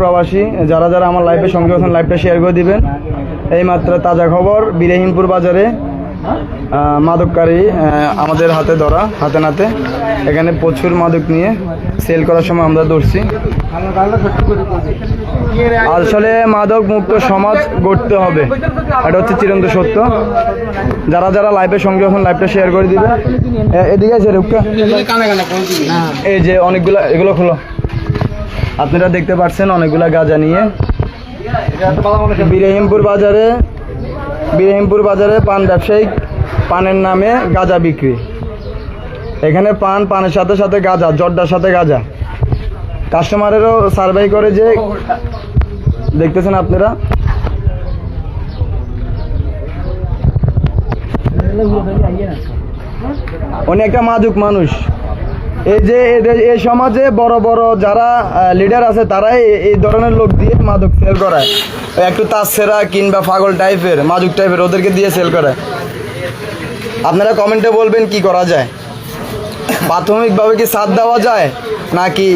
প্রবাসী যারা যারা আমার লাইভে সঙ্গে আছেন লাইভটা শেয়ার করে দিবেন। এই মাত্র তাজা খবর, বিরাহিমপুর বাজারে মাদককারী আমাদের হাতে ধরা, হাতে নাতে। এখানে প্রচুর মাদক নিয়ে সেল করার সময় আমরা ধরছি। আসলে মাদক মুক্ত সমাজ গড়তে হবে, এটা হচ্ছে চিরন্ত সত্য। যারা যারা লাইভে সঙ্গে আছেন লাইভটা শেয়ার করে দিবেন। এদিকে আছে রুক্কা, এই যে অনেকগুলো, এগুলো খোলো। আপনারা দেখতে পাচ্ছেন অনেকগুলা গাঁজা নিয়ে বিরাহিমপুর বাজারে পান ব্যবসায়িক, পানের নামে গাঁজা বিক্রি। এখানে পানের সাথে সাথে গাঁজা, জর্দার সাথে গাঁজা। কাস্টমারেরও সার্ভে করে যে দেখতেছেন আপনারা। উনি একটা মাদক মানুষ। এই যে এই সমাজে বড় বড় যারা লিডার আছে তারাই এই ধরনের লোক দিয়ে মাদক সেল করায়। একটু তাছাড়া কিংবা পাগল টাইপের, মাদক টাইপের ওদেরকে দিয়ে সেল করায়। আপনারা কমেন্টে বলবেন কি করা যায়, প্রাথমিকভাবে কি সাথ দেওয়া যায় নাকি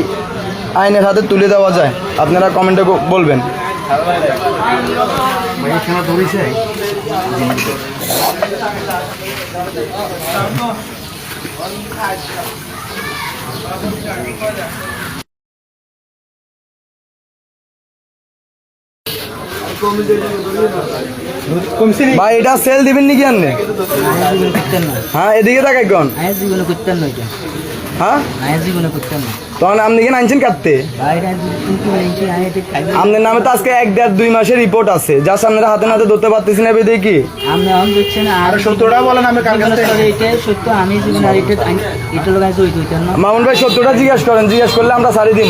আইনের হাতে তুলে দেওয়া যায়, আপনারা কমেন্টে বলবেন। ভাই এটা সেল দিবেন নাকি আপনি? হ্যাঁ এদিকে তাকাই কোন? হ্যাঁ তখন আপনি কেন আনছেন কাটতে? আপনার নামে তো আজকে 1-1.5-2 মাসের রিপোর্ট আছে, যা আপনারা হাতে নাতে ধরতে পারতেছি না। বেদে কি মামুন ভাই 70টা জিজ্ঞাসা করেন, জিজ্ঞাসা করলে আমরা সারি দিব।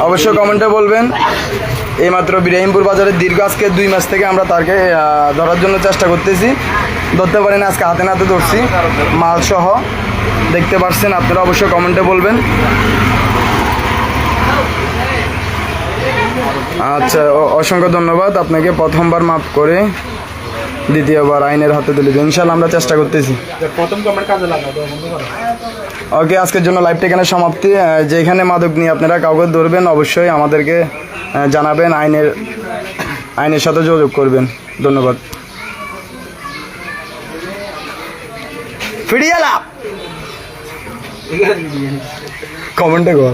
অবশ্যই কমেন্টে বলবেন। এইমাত্র বিরাহিমপুর বাজারের দীর্ঘ আজকে 2 মাস থেকে আমরা তাকে ধরার জন্য চেষ্টা করতেছি, ধরতে পারি না। আজকে হাতে নাতে ধরছি মাল সহ, দেখতে পাচ্ছেন আপনারা। অবশ্যই কমেন্টে বলবেন। আচ্ছা, অসংখ্য ধন্যবাদ আপনাকে। প্রথমবার মাফ করে দ্বিতীয়বার আইনের হাতে তুলে দিই, ইনশাল্লাহ আমরা চেষ্টা করতেছি। ওকে, আজকের জন্য লাইভটা এখানে সমাপ্তি। যেখানে মাদক নিয়ে আপনারা কাউকে ধরবেন অবশ্যই আমাদেরকে জানাবেন, আইনের সাথে যোগাযোগ করবেন। ধন্যবাদ। ফিরিয়ালা কমেন্টে কর।